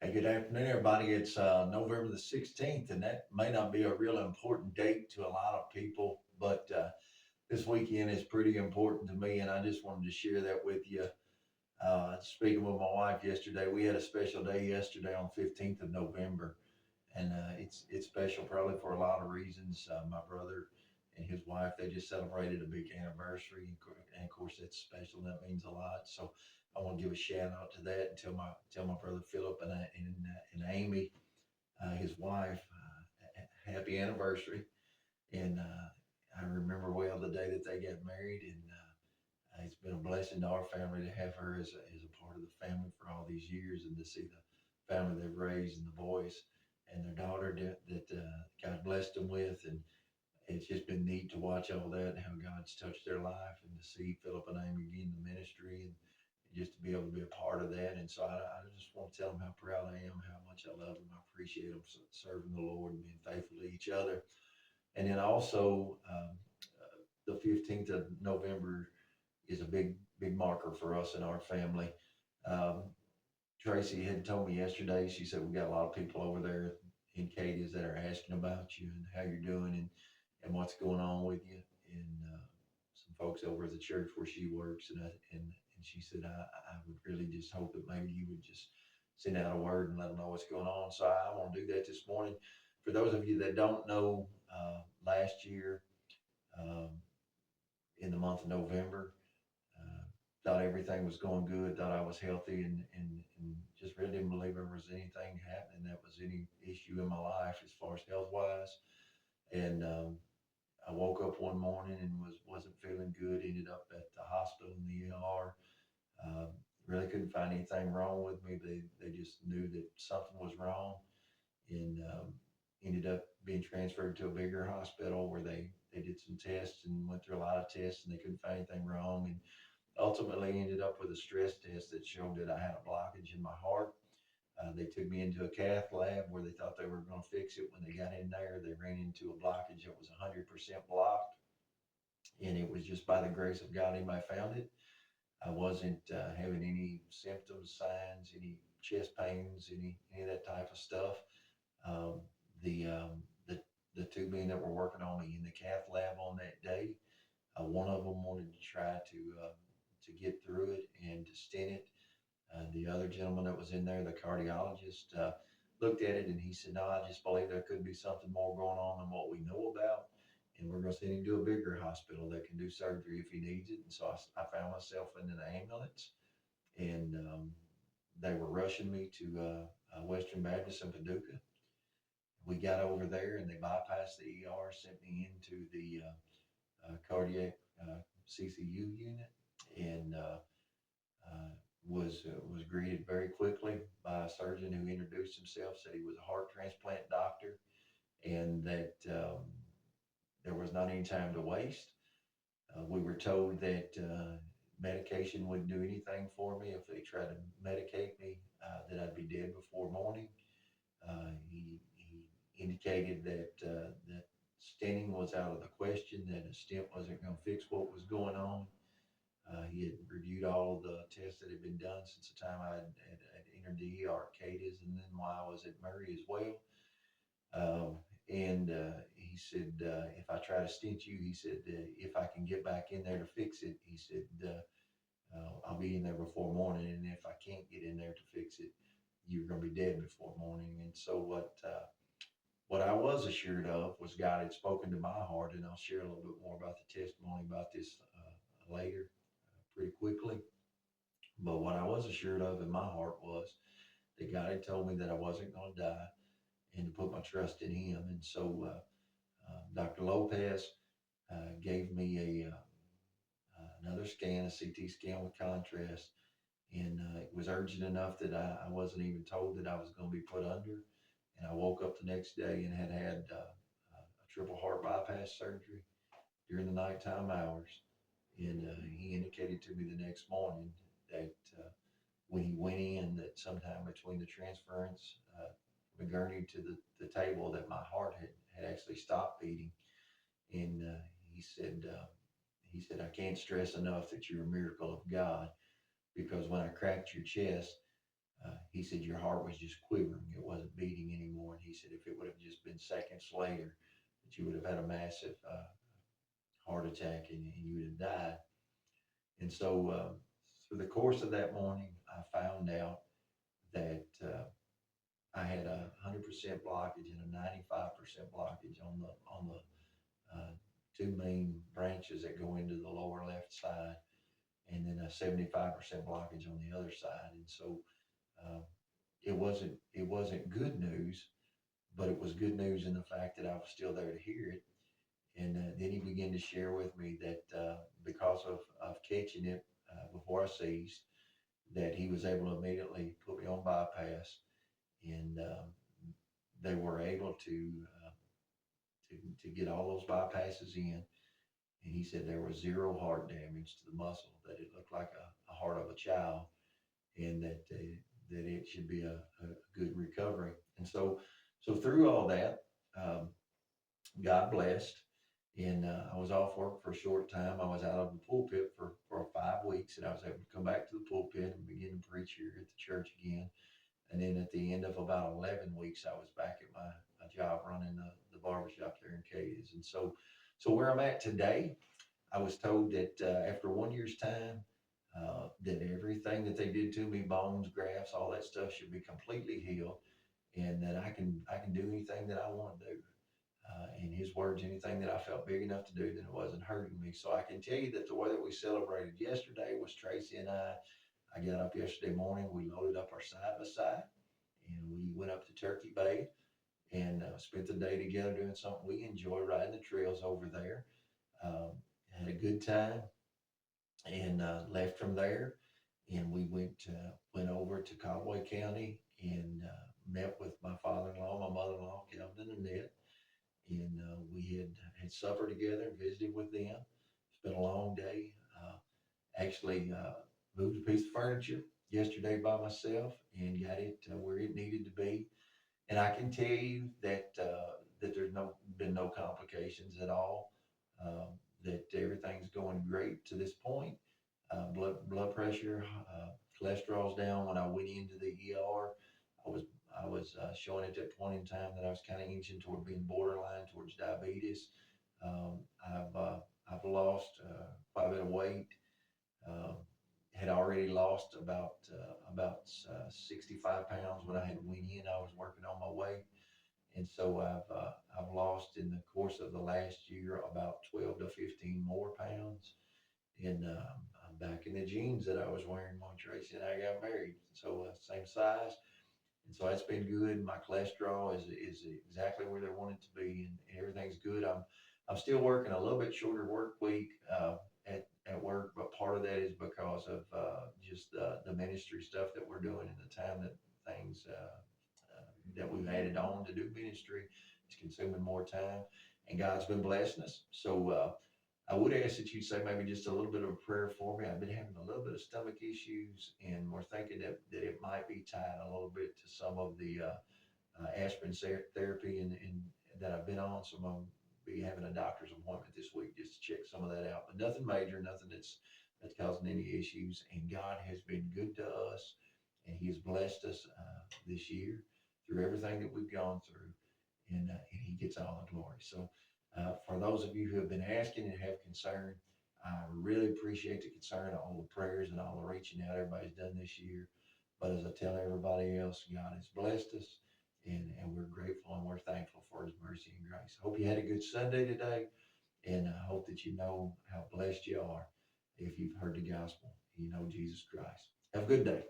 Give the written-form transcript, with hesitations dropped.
Hey, good afternoon, everybody. It's November the 16th, and that may not be a real important date to a lot of people, but this weekend is pretty important to me, and I just wanted to share that with you. Speaking with my wife yesterday, we had a special day yesterday on 15th of November, and it's special probably for a lot of reasons. My brother and his wife, they just celebrated a big anniversary, and of course that's special. That means a lot. So I want to give a shout out to that and tell my brother Philip and Amy, his wife, happy anniversary. And I remember well the day that they got married, and it's been a blessing to our family to have her as a part of the family for all these years, and to see the family they've raised and the boys and their daughter that God blessed them with. And it's just been neat to watch all that and how God's touched their life, and to see Philip and Amy begin the ministry, and just to be able to be a part of that. And so I just want to tell them how proud I am, how much I love them. I appreciate them serving the Lord and being faithful to each other. And then also, the 15th of November is a big marker for us in our family. Um, Tracy had told me yesterday, she said, we got a lot of people over there in Cadiz that are asking about you and how you're doing, and what's going on with you. And some folks over at the church where she works, and she said, I would really just hope that maybe you would just send out a word and let them know what's going on. So I want to do that this morning. For those of you that don't know, last year, um, in the month of November, uh, thought everything was going good, thought I was healthy, and just really didn't believe there was anything happening that was any issue in my life as far as health wise. And I woke up one morning and wasn't feeling good. Ended up at the hospital in the ER. Um, really couldn't find anything wrong with me. They just knew that something was wrong, and ended up being transferred to a bigger hospital where they did some tests and went through a lot of tests, and they couldn't find anything wrong. And ultimately ended up with a stress test that showed that I had a blockage in my heart. They took me into a cath lab where they thought they were going to fix it. When they got in there, they ran into a blockage that was 100% blocked. And it was just by the grace of God anybody found it. I wasn't having any symptoms, signs, any chest pains, any of that type of stuff. Um, the, um, the, the two men that were working on me in the cath lab on that day, one of them wanted to try to get through it and to stent it. The other gentleman that was in there, the cardiologist, looked at it and he said, "No, I just believe there could be something more going on than what we know about. And we're going to send him to a bigger hospital that can do surgery if he needs it." And so I found myself in an ambulance, and they were rushing me to Western Baptist in Paducah. We got over there and they bypassed the ER, sent me into the cardiac CCU unit, and uh, was greeted very quickly by a surgeon who introduced himself, said he was a heart transplant doctor, and that there was not any time to waste. We were told that medication wouldn't do anything for me if they tried to medicate me, that I'd be dead before morning. He indicated that stenting was out of the question, that a stent wasn't going to fix what was going on. He had reviewed all of the tests that had been done since the time had entered the ER at Cadiz, and then while I was at Murray as well. And he said, if I try to stent you, he said, if I can get back in there to fix it, he said, I'll be in there before morning. And if I can't get in there to fix it, you're going to be dead before morning. And so what I was assured of was God had spoken to my heart, and I'll share a little bit more about the testimony about this later, pretty quickly. But what I was assured of in my heart was that God had told me that I wasn't going to die, and to put my trust in Him. And so Dr. Lopez gave me another scan, a CT scan with contrast, and it was urgent enough that I wasn't even told that I was going to be put under. And I woke up the next day and had a triple heart bypass surgery during the nighttime hours. And he indicated to me the next morning that when he went in, that sometime between the transference from the gurney to the table, that my heart had actually stopped beating. And he said, I can't stress enough that you're a miracle of God, because when I cracked your chest, He said, your heart was just quivering. It wasn't beating anymore. And he said, if it would have just been seconds later, that you would have had a massive heart attack and you would have died. And so, through the course of that morning, I found out that I had 100% blockage and a 95% blockage on the two main branches that go into the lower left side, and then a 75% blockage on the other side. And so, uh, it wasn't good news, but it was good news in the fact that I was still there to hear it. And then he began to share with me that because of catching it before I seized, that he was able to immediately put me on bypass, and they were able to get all those bypasses in. And he said there was zero heart damage to the muscle, that it looked like a heart of a child, and that it should be a good recovery. And so through all that, um, God blessed. And I was off work for a short time. I was out of the pulpit for 5 weeks, and I was able to come back to the pulpit and begin to preach here at the church again. And then at the end of about 11 weeks, I was back at my job running the barbershop there in Cadiz. And so where I'm at today, I was told that after 1 year's time, that everything that they did to me, bones, grafts, all that stuff, should be completely healed, and that I can do anything that I want to do. In his words, anything that I felt big enough to do, then it wasn't hurting me. So I can tell you that the way that we celebrated yesterday was Tracy and I got up yesterday morning, we loaded up our side by side, and we went up to Turkey Bay and spent the day together doing something we enjoy, riding the trails over there. Um, had a good time, and left from there. And we went over to Caldwell County and met with my father-in-law, my mother-in-law, Calvin and Annette, and we had supper together and visited with them. It's been a long day. Actually, moved a piece of furniture yesterday by myself and got it where it needed to be. And I can tell you that there's been no complications at all. Um, that everything's going great to this point. Blood pressure, cholesterol's down. When I went into the ER, I was I was showing at that point in time that I was kind of inching toward being borderline towards diabetes. Um, I've lost quite a bit of weight. Um, had already lost about 65 pounds when I had went in. I was working on my weight, and so I've lost in the course of the last year about 12 to 15 more pounds, and I'm back in the jeans that I was wearing when Tracy and I got married. So same size, and so that's been good. My cholesterol is exactly where they want it to be, and everything's good. I'm still working a little bit shorter work week at work, but part of that is because of just the ministry stuff that we're doing and the time that things that we've added on to do ministry is consuming more time, and God's been blessing us. So. I would ask that you say maybe just a little bit of a prayer for me. I've been having a little bit of stomach issues, and we're thinking that it might be tied a little bit to some of the aspirin therapy and that I've been on. So I'm going to be having a doctor's appointment this week just to check some of that out. But nothing major, nothing that's causing any issues. And God has been good to us, and He has blessed us this year through everything that we've gone through, and He gets all the glory. So for those of you who have been asking and have concern, I really appreciate the concern, all the prayers and all the reaching out everybody's done this year. But as I tell everybody else, God has blessed us, and we're grateful and we're thankful for His mercy and grace. Hope you had a good Sunday today, and I hope that you know how blessed you are if you've heard the gospel, you know Jesus Christ. Have a good day.